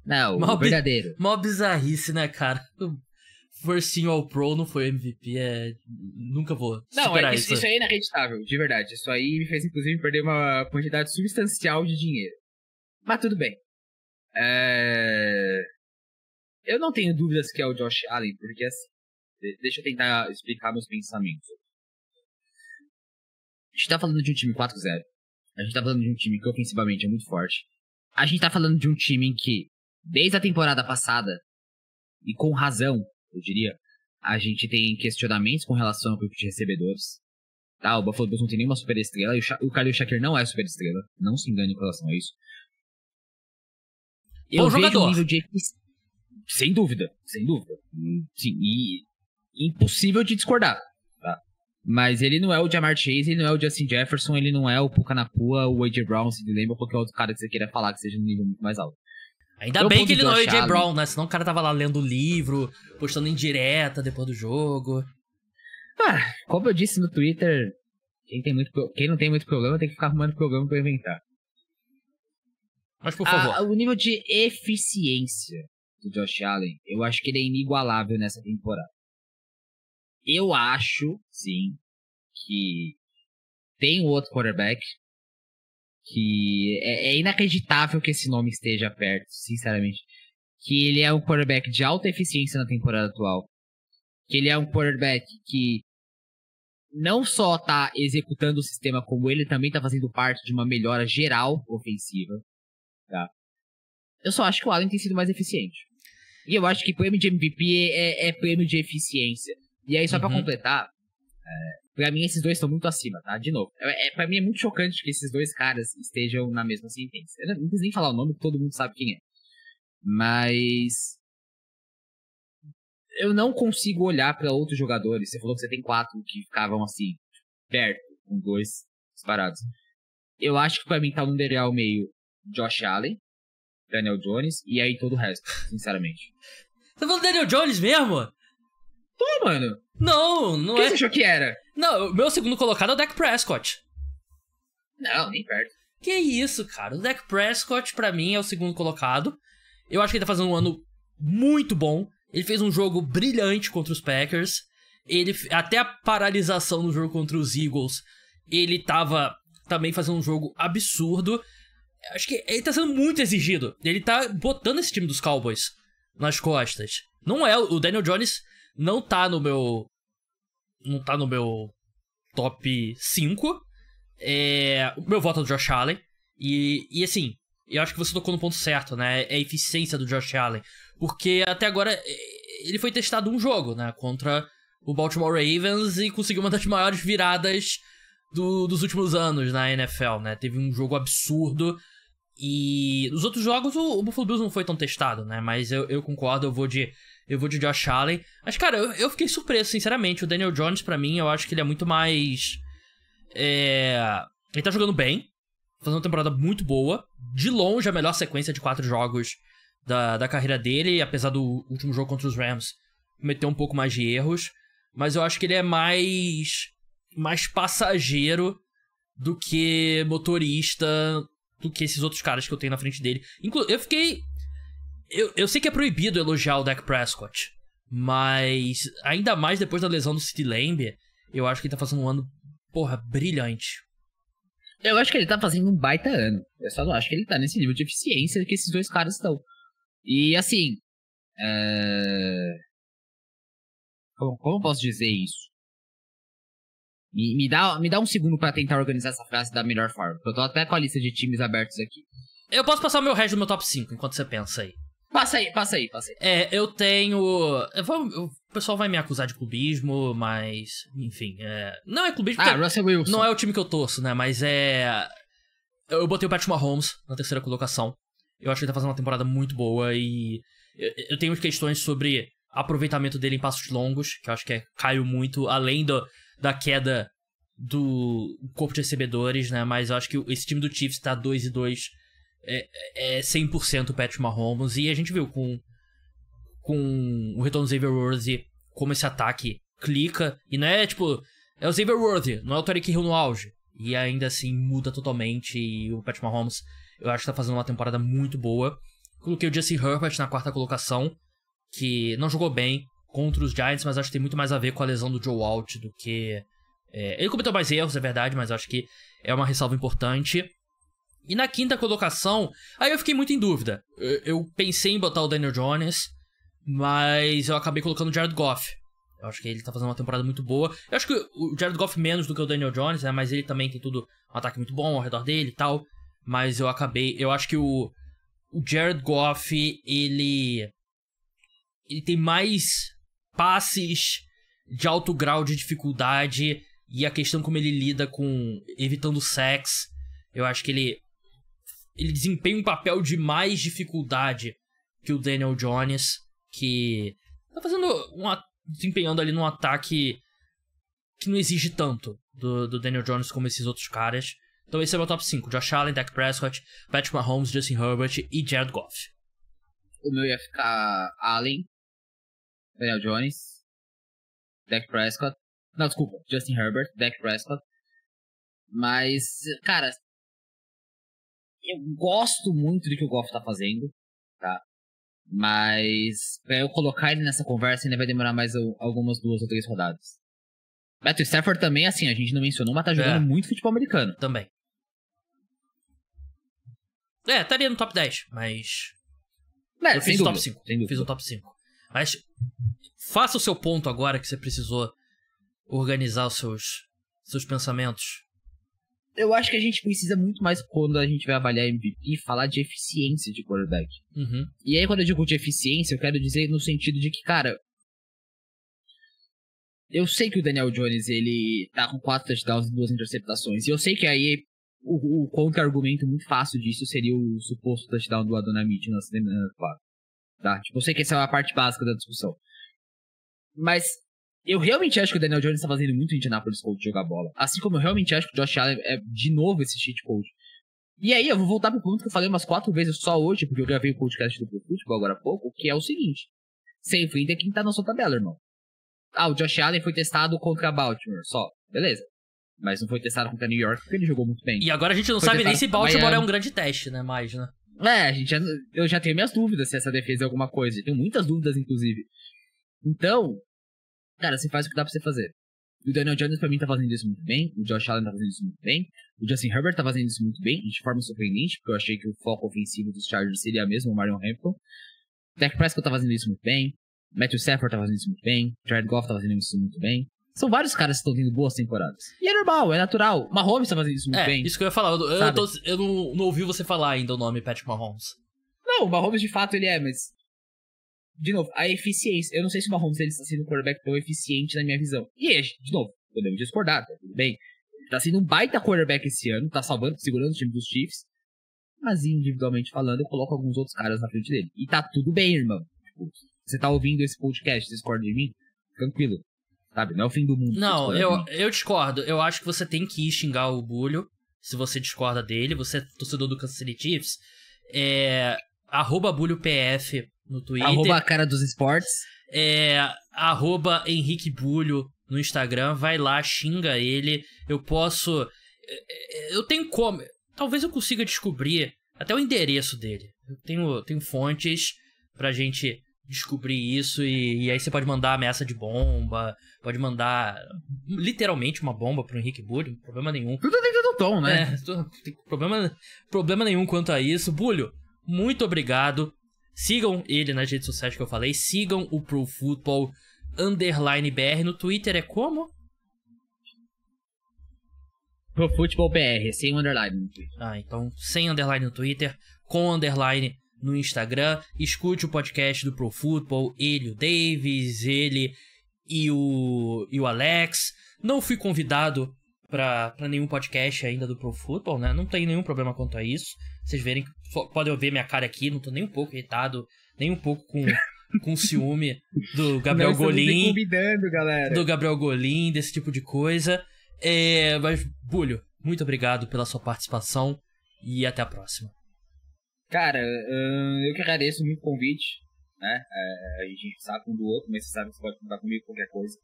Não, o verdadeiro. Mó bizarrice, né, cara? Forcinho ao Pro não foi MVP, nunca vou superar isso. Isso aí é inacreditável, de verdade. Isso aí me fez, inclusive, perder uma quantidade substancial de dinheiro. Mas tudo bem. Eu não tenho dúvidas que é o Josh Allen, porque assim... Deixa eu tentar explicar meus pensamentos. A gente tá falando de um time 4-0. A gente tá falando de um time que ofensivamente é muito forte. A gente tá falando de um time em que, desde a temporada passada, e com razão, eu diria, a gente tem questionamentos com relação ao grupo de recebedores. Tá, o Buffalo Bills não tem nenhuma superestrela e o Khalil Shakir não é superestrela. Não se engane com relação a isso. Eu Bom vejo jogador. um nível de sem dúvida, sem dúvida. Sim, e impossível de discordar, tá? Mas ele não é o Ja'Marr Chase, ele não é o Justin Jefferson, ele não é o Puka Nakua, o A.J. Brown, se lembra, ou qualquer outro cara que você queira falar que seja um nível muito mais alto. Ainda bem que ele não é o A.J. Brown, né? Senão o cara tava lá lendo o livro, postando em direta depois do jogo. Ah, como eu disse no Twitter, quem não tem muito problema tem que ficar arrumando problema pra inventar. Mas por favor. O nível de eficiência do Josh Allen, eu acho que ele é inigualável nessa temporada. Eu acho, sim, que tem um outro quarterback que é inacreditável que esse nome esteja perto, sinceramente. Que ele é um quarterback de alta eficiência na temporada atual. Que ele é um quarterback que não só tá executando o sistema, como ele também tá fazendo parte de uma melhora geral ofensiva. Tá? Eu só acho que o Allen tem sido mais eficiente. E eu acho que prêmio de MVP é prêmio de eficiência. E aí, só pra completar, pra mim esses dois estão muito acima, tá? De novo, pra mim é muito chocante que esses dois caras estejam na mesma sentença. Eu não preciso nem falar o nome, todo mundo sabe quem é. Mas eu não consigo olhar pra outros jogadores. Você falou que você tem 4 que ficavam assim, perto, com 2 disparados. Eu acho que pra mim tá no degrau meio Josh Allen, Daniel Jones, e aí todo o resto, sinceramente. Você falou do Daniel Jones mesmo? Pô, mano. Não Quem é. você achou que era? Não, o meu segundo colocado é o Dak Prescott. Não, nem perto. Que isso, cara. O Dak Prescott, pra mim, é o segundo colocado. Eu acho que ele tá fazendo um ano muito bom. Ele fez um jogo brilhante contra os Packers. Até a paralisação no jogo contra os Eagles, ele tava também fazendo um jogo absurdo. Acho que ele tá sendo muito exigido. Ele tá botando esse time dos Cowboys nas costas. Não é, o Daniel Jones não tá no meu top 5. O meu voto é do Josh Allen. E assim, eu acho que você tocou no ponto certo, né? É a eficiência do Josh Allen. Porque até agora ele foi testado um jogo, né? Contra o Baltimore Ravens e conseguiu uma das maiores viradas dos últimos anos na NFL, né? Teve um jogo absurdo. E nos outros jogos o Buffalo Bills não foi tão testado, né? Mas eu concordo, eu vou de Josh Allen. Mas, cara, eu fiquei surpreso, sinceramente. O Daniel Jones, pra mim, eu acho que ele é muito mais... Ele tá jogando bem, fazendo uma temporada muito boa. De longe, a melhor sequência de 4 jogos da carreira dele. Apesar do último jogo contra os Rams cometer um pouco mais de erros. Mas eu acho que ele é mais passageiro do que motorista, do que esses outros caras que eu tenho na frente dele. Eu sei que é proibido elogiar o Dak Prescott, mas ainda mais depois da lesão do CeeDee Lamb, eu acho que ele tá fazendo um ano, brilhante. Eu acho que ele tá fazendo um baita ano. Eu só não acho que ele tá nesse nível de eficiência que esses dois caras estão. E assim, como eu posso dizer isso? Me dá um segundo pra tentar organizar essa frase da melhor forma. Porque eu tô até com a lista de times abertos aqui. Eu posso passar o meu resto do meu top 5 enquanto você pensa aí. Passa aí. Eu tenho... o pessoal vai me acusar de clubismo, mas... Enfim, não é clubismo porque Russell Wilson. Não é o time que eu torço, né? Mas eu botei o Patrick Mahomes na terceira colocação. Eu acho que ele tá fazendo uma temporada muito boa e... Eu tenho questões sobre aproveitamento dele em passos longos, que eu acho que caiu muito, além da queda do corpo de recebedores, né? Mas eu acho que esse time do Chiefs tá 2-2... É 100% o Patrick Mahomes. E a gente viu com o retorno do Xavier Worthy como esse ataque clica. E não é tipo... É o Xavier Worthy, não é o Tyreek Hill no auge. E ainda assim muda totalmente. E o Patrick Mahomes, eu acho que tá fazendo uma temporada muito boa. Coloquei o Justin Herbert na 4ª colocação, que não jogou bem contra os Giants, mas acho que tem muito mais a ver com a lesão do Joe Alt do que... ele cometeu mais erros, é verdade, mas acho que é uma ressalva importante. E na 5ª colocação, aí eu fiquei muito em dúvida. Eu pensei em botar o Daniel Jones, mas eu acabei colocando o Jared Goff. Eu acho que ele tá fazendo uma temporada muito boa. Eu acho que o Jared Goff menos do que o Daniel Jones, né? Mas ele também tem tudo, um ataque muito bom ao redor dele e tal. Mas eu acho que o Jared Goff, ele tem mais passes de alto grau de dificuldade e a questão como ele lida com evitando sacks. Eu acho que ele desempenha um papel de mais dificuldade que o Daniel Jones, que tá desempenhando ali num ataque que não exige tanto do Daniel Jones como esses outros caras. Então esse é o meu top 5. Josh Allen, Dak Prescott, Patrick Mahomes, Justin Herbert e Jared Goff. O meu ia ficar Allen, Daniel Jones, Dak Prescott. Não, desculpa, Justin Herbert, Dak Prescott. Mas, cara, eu gosto muito do que o Goff tá fazendo, tá? Mas pra eu colocar ele nessa conversa ainda vai demorar mais algumas 2 ou 3 rodadas. Matthew Stafford também, assim, a gente não mencionou, mas tá jogando muito futebol americano. Também. Estaria no top 10, mas... eu fiz o top 5. Fiz o top 5. Mas faça o seu ponto agora que você precisou organizar os seus pensamentos. Eu acho que a gente precisa muito mais quando a gente vai avaliar MVP falar de eficiência de quarterback. Uhum. E aí quando eu digo de eficiência, eu quero dizer no sentido de que, cara... eu sei que o Daniel Jones, ele tá com 4 touchdowns e 2 interceptações. E eu sei que aí o contra-argumento muito fácil disso seria o suposto touchdown do Adonai-Mitchell na semana 4. Tá? Tipo, eu sei que essa é a parte básica da discussão. Mas eu realmente acho que o Daniel Jones tá fazendo muito o Indianapolis Colts jogar bola. Assim como eu realmente acho que o Josh Allen é, de novo, esse cheat code. E aí eu vou voltar pro ponto que eu falei umas 4 vezes só hoje, porque eu gravei o podcast do Pro Football agora há pouco, que é o seguinte. Você enfrenta quem tá na sua tabela, irmão. O Josh Allen foi testado contra Baltimore, só. Beleza. Mas não foi testado contra New York porque ele jogou muito bem. E agora a gente não sabe nem se Baltimore é um grande teste, né? Mais, né? Eu já tenho minhas dúvidas se essa defesa é alguma coisa. Eu tenho muitas dúvidas, inclusive. Então, cara, você faz o que dá pra você fazer. O Daniel Jones, pra mim, tá fazendo isso muito bem. O Josh Allen tá fazendo isso muito bem. O Justin Herbert tá fazendo isso muito bem, de forma surpreendente, porque eu achei que o foco ofensivo dos Chargers seria mesmo o Marion Hampton. O Dak Prescott tá fazendo isso muito bem. Matthew Stafford tá fazendo isso muito bem. Jared Goff tá fazendo isso muito bem. São vários caras que estão tendo boas temporadas. E é normal, é natural. Mahomes tá fazendo isso muito bem. Isso que eu ia falar. Eu não ouvi você falar ainda o nome Patrick Mahomes. Não, o Mahomes de fato ele é, mas... de novo, a eficiência. Eu não sei se o Mahomes ele está sendo um quarterback tão eficiente na minha visão. E, de novo, podemos discordar, tá tudo bem. Ele tá sendo um baita quarterback esse ano, tá segurando o time dos Chiefs. Mas individualmente falando, eu coloco alguns outros caras na frente dele. E tá tudo bem, irmão. Tipo, você tá ouvindo esse podcast, você discorda de mim? Tranquilo. Sabe? Não é o fim do mundo. Não, eu discordo. Eu acho que você tem que ir xingar o Bulho, se você discorda dele. Você é torcedor do Kansas City Chiefs. @BulhoPF no Twitter. @cara dos esportes. Henrique Bulho no Instagram. Vai lá, xinga ele. Eu tenho como... talvez eu consiga descobrir até o endereço dele. Eu tenho fontes pra gente descobrir isso e aí você pode mandar ameaça de bomba, pode mandar literalmente uma bomba pro Henrique Bulho, problema nenhum. Tudo dentro do tom, né? Tem problema nenhum quanto a isso. Bulho, muito obrigado. Sigam ele nas redes sociais que eu falei, sigam o Pro Football _BR no Twitter, é como? Pro Football BR, sem underline no Twitter. Então sem underline no Twitter, com underline no Instagram. Escute o podcast do Pro Football, ele, o Davis, ele e o Alex. Não fui convidado pra nenhum podcast ainda do Pro Football, né? Não tem nenhum problema quanto a isso. Vocês verem, podem ver minha cara aqui, não tô nem um pouco irritado, nem um pouco com ciúme do Gabriel Golin. Convidando, galera. Do Gabriel Golin, desse tipo de coisa. Mas, Bulho, muito obrigado pela sua participação e até a próxima. Cara, eu que agradeço muito o convite, né? A gente sabe um do outro, mas você sabe que você pode contar comigo qualquer coisa.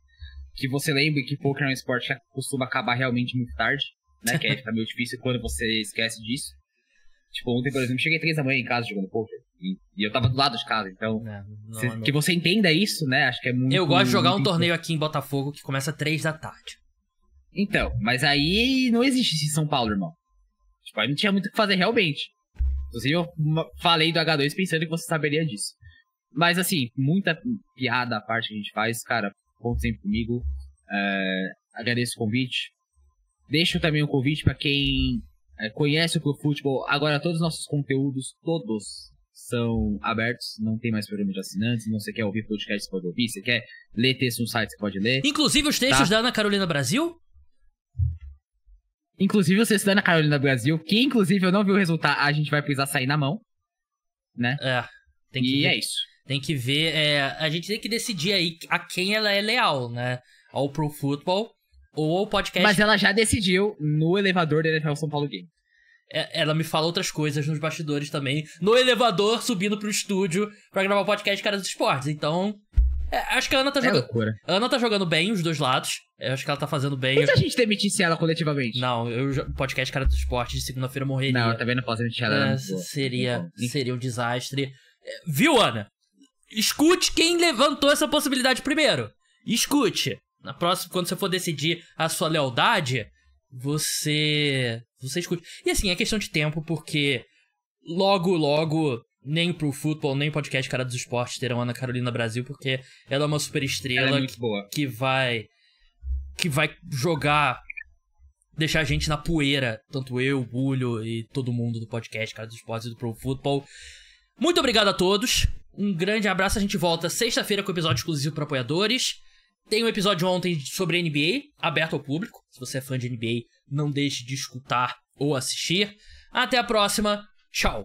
Que você lembre que poker é um esporte que costuma acabar realmente muito tarde, né? Que aí fica meio difícil quando você esquece disso. Tipo, ontem, por exemplo, cheguei 3 da manhã em casa jogando poker. E eu tava do lado de casa, então... que você entenda isso, né? Acho que é muito... Eu gosto de jogar um torneio aqui em Botafogo que começa 3 da tarde. Então, mas aí não existe isso em São Paulo, irmão. Tipo, aí não tinha muito o que fazer realmente. Inclusive, eu falei do H2 pensando que você saberia disso. Mas, assim, muita piada à parte que a gente faz. Cara, conta sempre comigo. Agradeço o convite. Deixo também um convite pra quem conhece o Pro Football. Agora, todos os nossos conteúdos, todos, são abertos, não tem mais programa de assinantes. Não, você quer ouvir podcast, você pode ouvir. Você quer ler texto no site, você pode ler. Inclusive os textos da Ana Carolina Brasil? Inclusive os textos da Ana Carolina Brasil, que inclusive eu não vi o resultado, a gente vai precisar sair na mão, né? Tem que ver, é isso. Tem que ver, a gente tem que decidir aí a quem ela é leal, né? Ao Pro Football ou ao podcast. Mas ela já decidiu no elevador da NFL São Paulo Game. Ela me fala outras coisas nos bastidores também. No elevador, subindo pro estúdio pra gravar o podcast Cara dos Esportes. Então, acho que a Ana tá jogando. Loucura. A Ana tá jogando bem os dois lados. Eu acho que ela tá fazendo bem. E se a gente demitisse ela coletivamente? Não, o podcast Cara dos Esportes de segunda-feira morreria. Não, eu também não posso demitir ela. Seria um desastre. Viu, Ana? Escute quem levantou essa possibilidade primeiro. Escute. Na próxima, quando você for decidir a sua lealdade, você escute. E assim, é questão de tempo, porque logo, nem pro futebol, nem podcast Cara dos Esportes terão Ana Carolina Brasil, porque ela é uma super estrela. Ela é muito boa. Que vai jogar, deixar a gente na poeira, tanto eu, o Bulho e todo mundo do podcast Cara dos Esportes e do Pro Football. Muito obrigado a todos. Um grande abraço. A gente volta sexta-feira com episódio exclusivo para apoiadores. Tem um episódio ontem sobre NBA, aberto ao público. Se você é fã de NBA, não deixe de escutar ou assistir. Até a próxima. Tchau.